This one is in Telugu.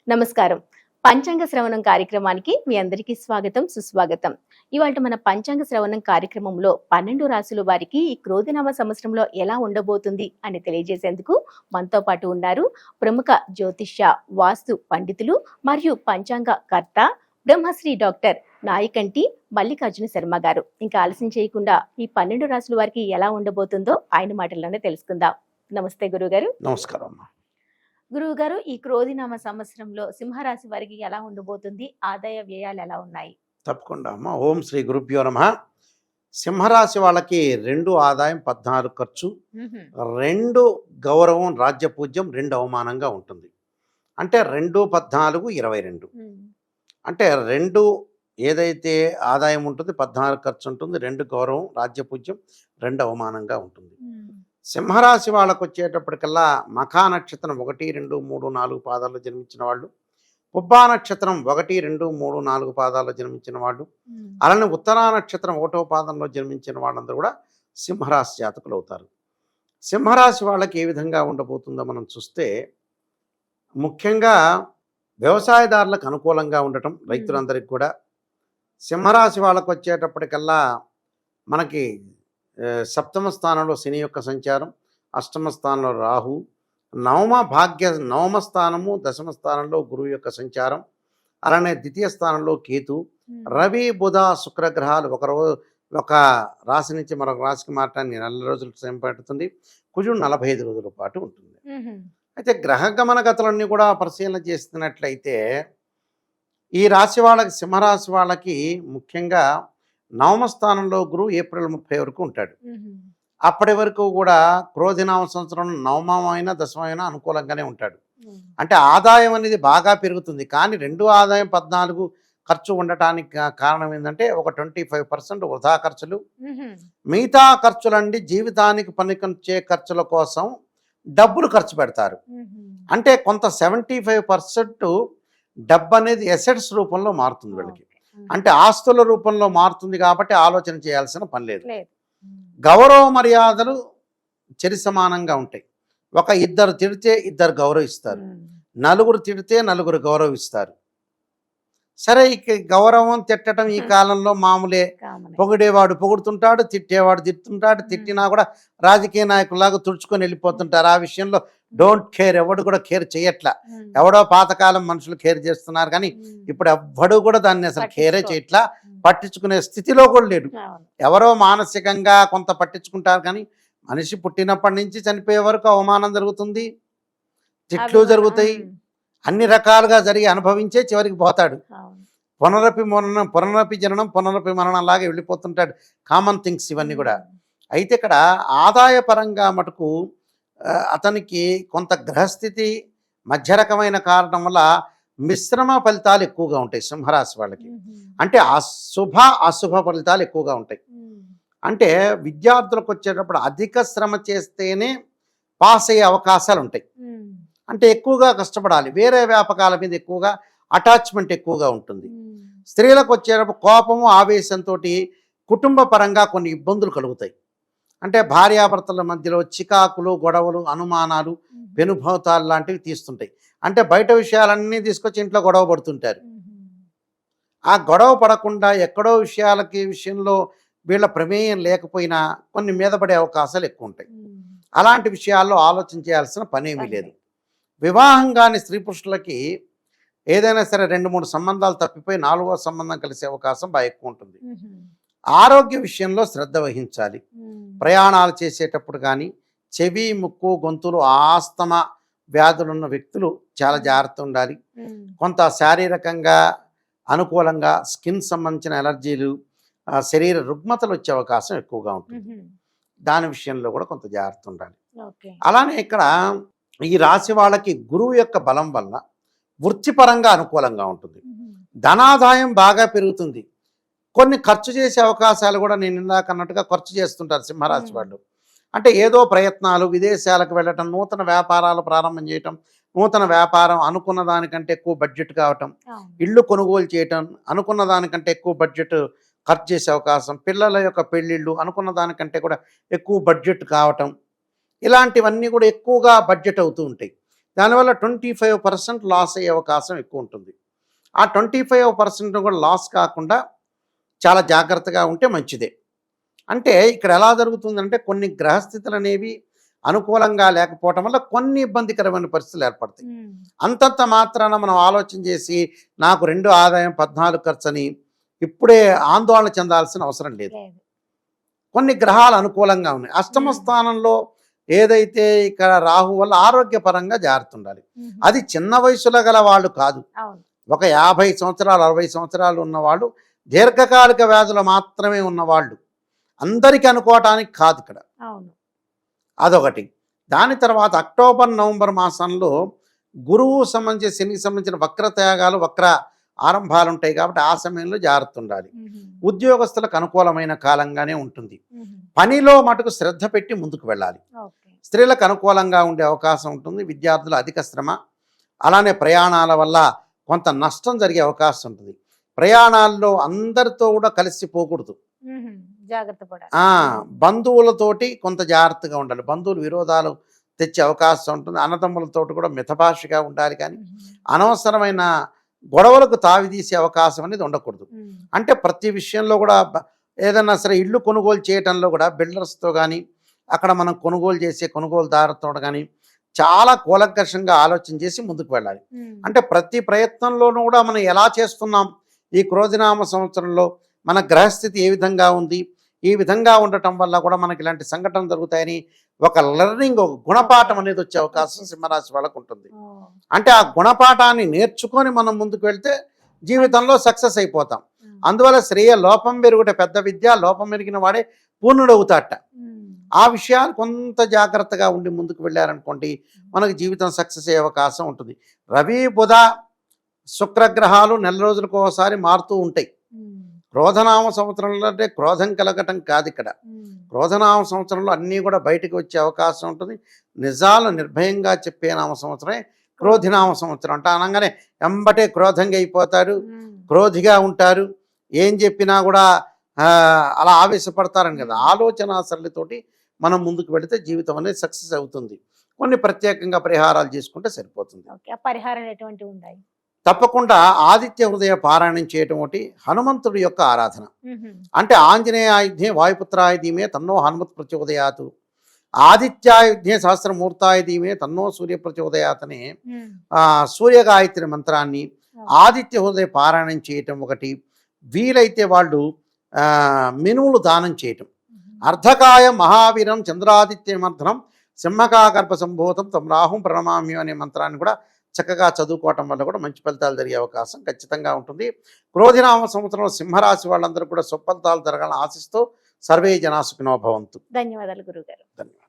నమస్కారం. పంచాంగ శ్రవణం కార్యక్రమానికి మీ అందరికీ స్వాగతం, సుస్వాగతం. ఇవాళ మన పంచాంగ శ్రవణం కార్యక్రమంలో 12 రాశుల వారికి ఈ క్రోధినామ సంవత్సరంలో ఎలా ఉండబోతుంది అని తెలియజేసేందుకు మనతో పాటు ఉన్నారు ప్రముఖ జ్యోతిష్య, వాస్తు పండితులు మరియు పంచాంగ కర్త బ్రహ్మశ్రీ డాక్టర్ నాయకంటి మల్లికార్జున శర్మ గారు. ఇంకా ఆలస్యం చేయకుండా ఈ 12 రాశుల వారికి ఎలా ఉండబోతుందో ఆయన మాటల్లోనే తెలుసుకుందాం. నమస్తే గురుగారు. నమస్కారం. గురువుగారు, ఈ క్రోధినామ సంవత్సరంలో సింహరాశి వారికి ఎలా ఉండబోతుంది? ఆదాయ వ్యయాలు ఎలా ఉన్నాయి? తప్పకుండా అమ్మ. ఓం శ్రీ గురుభ్యో నమః. సింహరాశి వాళ్ళకి 2 ఆదాయం 14 ఖర్చు, 2 గౌరవం రాజ్యపూజ్యం, 2 అవమానంగా ఉంటుంది. అంటే 2 14 22. అంటే 2 ఏదైతే ఆదాయం ఉంటుంది 14 ఖర్చు ఉంటుంది, 2 గౌరవం రాజ్యపూజ్యం, 2 అవమానంగా ఉంటుంది. సింహరాశి వాళ్ళకు వచ్చేటప్పటికల్లా మఖా నక్షత్రం 1, 2, 3, 4 పాదాల్లో జన్మించిన వాళ్ళు, పుబ్బా నక్షత్రం 1, 2, 3, 4 పాదాల్లో జన్మించిన వాళ్ళు, అలానే ఉత్తరా నక్షత్రం 1వ పాదంలో జన్మించిన వాళ్ళందరూ కూడా సింహరాశి జాతకులు అవుతారు. సింహరాశి వాళ్ళకి ఏ విధంగా ఉండబోతుందో మనం చూస్తే, ముఖ్యంగా వ్యవసాయదారులకు అనుకూలంగా ఉండటం, రైతులందరికీ కూడా. సింహరాశి వాళ్ళకు వచ్చేటప్పటికల్లా మనకి సప్తమ స్థానంలో శని యొక్క సంచారం, అష్టమ స్థానంలో రాహు, నవమ స్థానము, దశమ స్థానంలో గురువు యొక్క సంచారం, అలానే ద్వితీయ స్థానంలో కేతు, రవి, బుధ, శుక్రగ్రహాలు ఒక రాశి నుంచి మరొక రాశికి మారటానికి 4 రోజులు సమయం పడుతుంది. కుజుడు 45 రోజుల పాటు ఉంటుంది. అయితే గ్రహ గమనగతులన్నీ కూడా పరిశీలన చేస్తున్నట్లయితే ఈ రాశి వాళ్ళకి, సింహరాశి వాళ్ళకి ముఖ్యంగా నవమ స్థానంలో గురువు ఏప్రిల్ 30 వరకు ఉంటాడు. అప్పటి వరకు కూడా క్రోధినామ సంవత్సరం నవమైన దశమైన అనుకూలంగానే ఉంటాడు. అంటే ఆదాయం అనేది బాగా పెరుగుతుంది. కానీ 2 ఆదాయం 14 ఖర్చు ఉండటానికి కారణం ఏంటంటే, ఒక 25% వృధా ఖర్చులు, మిగతా ఖర్చులండి జీవితానికి పనికొచ్చే ఖర్చుల కోసం డబ్బులు ఖర్చు పెడతారు. అంటే కొంత 75% డబ్బు అనేది ఎసెట్స్ రూపంలో మారుతుంది వీళ్ళకి. అంటే ఆస్తుల రూపంలో మారుతుంది కాబట్టి ఆలోచన చేయాల్సిన పని లేదు. గౌరవ మర్యాదలు చెరి సమానంగా ఉంటాయి. ఒక 2 తిడితే 2 గౌరవిస్తారు, 4 తిడితే 4 గౌరవిస్తారు. సరే, ఇక గౌరవం తిట్టడం ఈ కాలంలో మామూలే. పొగిడేవాడు పొగుడుతుంటాడు, తిట్టేవాడు తిట్టుతుంటాడు. తిట్టినా కూడా రాజకీయ నాయకులాగా తుడుచుకొని వెళ్ళిపోతుంటారు. ఆ విషయంలో డోంట్ కేర్, ఎవడు కూడా కేర్ చేయట్లా. ఎవడో పాతకాలం మనుషులు కేర్ చేస్తున్నారు, కానీ ఇప్పుడు ఎవ్వడు కూడా దాన్ని అసలు కేరే చేయట్లా, పట్టించుకునే స్థితిలో కూడా లేడు. ఎవరో మానసికంగా కొంత పట్టించుకుంటారు, కానీ మనిషి పుట్టినప్పటి నుంచి చనిపోయే వరకు అవమానం జరుగుతుంది, తిట్లు జరుగుతాయి, అన్ని రకాలుగా జరిగి అనుభవించే చివరికి పోతాడు. పునరపి జననం పునరపి మరణం లాగా వెళ్ళిపోతుంటాడు. కామన్ థింగ్స్ ఇవన్నీ కూడా. అయితే ఇక్కడ ఆదాయపరంగా మటుకు అతనికి కొంత గ్రహస్థితి మధ్య రకమైన కారణం వల్ల మిశ్రమ ఫలితాలు ఎక్కువగా ఉంటాయి సింహరాశి వాళ్ళకి. అంటే అశుభ ఫలితాలు ఎక్కువగా ఉంటాయి. అంటే విద్యార్థులకు వచ్చేటప్పుడు అధిక శ్రమ చేస్తేనే పాస్ అయ్యే అవకాశాలు ఉంటాయి. అంటే ఎక్కువగా కష్టపడాలి. వేరే వ్యాపకాల మీద ఎక్కువగా అటాచ్మెంట్ ఎక్కువగా ఉంటుంది. స్త్రీలకు వచ్చేటప్పుడు కోపము, ఆవేశంతో కుటుంబ పరంగా కొన్ని ఇబ్బందులు కలుగుతాయి. అంటే భార్యాభర్తల మధ్యలో చికాకులు, గొడవలు, అనుమానాలు, పెనుభూతాలు లాంటివి తీస్తుంటాయి. అంటే బయట విషయాలన్నీ తీసుకొచ్చి ఇంట్లో గొడవ పడుతుంటారు. ఆ గొడవ పడకుండా ఎక్కడో విషయంలో వీళ్ళ ప్రమేయం లేకపోయినా కొన్ని మీద పడే అవకాశాలు ఎక్కువ ఉంటాయి. అలాంటి విషయాల్లో ఆలోచన చేయాల్సిన పనేమీ లేదు. వివాహం కాని స్త్రీ పురుషులకి ఏదైనా సరే 2-3 సంబంధాలు తప్పిపోయి 4వ సంబంధం కలిసే అవకాశం బాగా ఎక్కువ ఉంటుంది. ఆరోగ్య విషయంలో శ్రద్ధ వహించాలి. ప్రయాణాలు చేసేటప్పుడు కానీ చెవి, ముక్కు, గొంతులు, ఆస్తమా వ్యాధులున్న వ్యక్తులు చాలా జాగ్రత్త ఉండాలి. కొంత శారీరకంగా అనుకూలంగా స్కిన్ సంబంధించిన ఎలర్జీలు, శరీర రుగ్మతలు వచ్చే అవకాశం ఎక్కువగా ఉంటుంది. దాని విషయంలో కూడా కొంత జాగ్రత్త ఉండాలి. అలానే ఇక్కడ ఈ రాశి వాళ్ళకి గురువు యొక్క బలం వల్ల వృత్తిపరంగా అనుకూలంగా ఉంటుంది. ధనాదాయం బాగా పెరుగుతుంది. కొన్ని ఖర్చు చేసే అవకాశాలు కూడా నేను ఇందాక అన్నట్టుగా ఖర్చు చేస్తుంటారు సింహరాశి వాళ్ళు. అంటే ఏదో ప్రయత్నాలు, విదేశాలకు వెళ్ళటం, నూతన వ్యాపారాలు ప్రారంభం చేయటం, నూతన వ్యాపారం అనుకున్న దానికంటే ఎక్కువ బడ్జెట్ కావటం, ఇళ్ళు కొనుగోలు చేయటం అనుకున్న దానికంటే ఎక్కువ బడ్జెట్ ఖర్చు చేసే అవకాశం, పిల్లల యొక్క పెళ్ళిళ్ళు అనుకున్న దానికంటే కూడా ఎక్కువ బడ్జెట్ కావటం, ఇలాంటివన్నీ కూడా ఎక్కువగా బడ్జెట్ అవుతూ ఉంటాయి. దానివల్ల 25% లాస్ అయ్యే అవకాశం ఎక్కువ ఉంటుంది. ఆ 25% కూడా లాస్ కాకుండా చాలా జాగ్రత్తగా ఉంటే మంచిదే. అంటే ఇక్కడ ఎలా జరుగుతుందంటే కొన్ని గ్రహస్థితులు అనేవి అనుకూలంగా లేకపోవటం వల్ల కొన్ని ఇబ్బందికరమైన పరిస్థితులు ఏర్పడతాయి. అంతంత మాత్రాన మనం ఆలోచన చేసి నాకు 2 ఆదాయం 14 ఖర్చు అని ఇప్పుడే ఆందోళన చెందాల్సిన అవసరం లేదు. కొన్ని గ్రహాలు అనుకూలంగా ఉన్నాయి. అష్టమ స్థానంలో ఏదైతే ఇక్కడ రాహు వల్ల ఆరోగ్యపరంగా జాగ్రత్త ఉండాలి. అది చిన్న వయసులో గల వాళ్ళు కాదు, ఒక 50 సంవత్సరాలు 60 సంవత్సరాలు ఉన్నవాళ్ళు, దీర్ఘకాలిక వ్యాధులు మాత్రమే ఉన్నవాళ్ళు, అందరికీ అనుకోవటానికి కాదు ఇక్కడ. అదొకటి. దాని తర్వాత అక్టోబర్ నవంబర్ మాసంలో గురువు సంబంధించి శనికి సంబంధించిన వక్రత్యాగాలు వక్ర ఆరంభాలు ఉంటాయి కాబట్టి ఆ సమయంలో జాగ్రత్త ఉండాలి. ఉద్యోగస్తులకు అనుకూలమైన కాలంగానే ఉంటుంది. పనిలో మటుకు శ్రద్ధ పెట్టి ముందుకు వెళ్ళాలి. స్త్రీలకు అనుకూలంగా ఉండే అవకాశం ఉంటుంది. విద్యార్థులు అధిక శ్రమ, అలానే ప్రయాణాల వల్ల కొంత నష్టం జరిగే అవకాశం ఉంటుంది. ప్రయాణాల్లో అందరితో కూడా కలిసిపోకూడదు, బంధువులతోటి కొంత జాగ్రత్తగా ఉండాలి. బంధువులు విరోధాలు తెచ్చే అవకాశం ఉంటుంది. అన్నదమ్ములతోటి కూడా మితభాషగా ఉండాలి, కానీ అనవసరమైన గొడవలకు తావిదీసే అవకాశం అనేది ఉండకూడదు. అంటే ప్రతి విషయంలో కూడా ఏదన్నా సరే ఇల్లు కొనుగోలు చేయటంలో కూడా బిల్డర్స్తో కానీ అక్కడ మనం కొనుగోలు చేసే కొనుగోలుదారుతో కానీ చాలా కూలంకషంగా ఆలోచన చేసి ముందుకు వెళ్ళాలి. అంటే ప్రతి ప్రయత్నంలోనూ కూడా మనం ఎలా చేస్తున్నాం, ఈ క్రోధినామ సంవత్సరంలో మన గ్రహస్థితి ఏ విధంగా ఉంది, ఈ విధంగా ఉండటం వల్ల కూడా మనకి ఇలాంటి సంఘటనలు జరుగుతాయని ఒక లెర్నింగ్, ఒక గుణపాఠం అనేది వచ్చే అవకాశం సింహరాశి వాళ్ళకు ఉంటుంది. అంటే ఆ గుణపాఠాన్ని నేర్చుకొని మనం ముందుకు వెళ్తే జీవితంలో సక్సెస్ అయిపోతాం. అందువల్ల శ్రేయ లోపం పెరుగుట పెద్ద విద్య, లోపం పెరిగిన వాడే పూర్ణుడవుతాట. ఆ విషయాలు కొంత జాగ్రత్తగా ఉండి ముందుకు వెళ్ళారనుకోండి మనకు జీవితం సక్సెస్ అయ్యే అవకాశం ఉంటుంది. రవి బుధ శుక్రగ్రహాలు నెల రోజులకు ఒకసారి మారుతూ ఉంటాయి. క్రోధనామ సంవత్సరంలో అంటే క్రోధం కలగటం కాదు ఇక్కడ. క్రోధనామ సంవత్సరంలో అన్నీ కూడా బయటకు వచ్చే అవకాశం ఉంటుంది. నిజాలు నిర్భయంగా చెప్పే నామ సంవత్సరమే క్రోధినామ సంవత్సరం. అంటే అనగానే ఎంబటే క్రోధంగా అయిపోతారు, క్రోధిగా ఉంటారు, ఏం చెప్పినా కూడా అలా ఆవేశపడతారని కదా. ఆలోచన సరళితోటి మనం ముందుకు వెళితే జీవితం అనేది సక్సెస్ అవుతుంది. కొన్ని ప్రత్యేకంగా పరిహారాలు చేసుకుంటే సరిపోతుంది. పరిహారాలు ఎటువంటివి ఉన్నాయి? తప్పకుండా ఆదిత్య హృదయ పారాయణం చేయటం ఒకటి, హనుమంతుడి యొక్క ఆరాధన. అంటే ఆంజనేయాయుధ్యే వాయుపుత్రాయుధీమే తన్నో హనుమత్ ప్రచోదయాతు, ఆదిత్యాయుధ్యే సహస్రమూర్తాయుధీమే తన్నో సూర్య ప్రచోదయాత్ అనే సూర్యగాయత్రి మంత్రాన్ని ఆదిత్య హృదయ పారాయణం చేయటం ఒకటి. వీలైతే వాళ్ళు మినుములు దానం చేయటం. అర్ధకాయ మహావీరం చంద్రాదిత్య మంత్రం సింహకాగర్భ సంభూతం తం రాహుం ప్రణమామ్యం అనే మంత్రాన్ని కూడా చక్కగా చదువుకోవటం వల్ల కూడా మంచి ఫలితాలు జరిగే అవకాశం ఖచ్చితంగా ఉంటుంది. క్రోధినామ సంవత్సరంలో సింహరాశి వాళ్ళందరూ కూడా సుఫలితాలు జరగాలని ఆశిస్తూ సర్వే జనా సుఖినో భవంతు. ధన్యవాదాలు గురుగారు. ధన్యవాదాలు.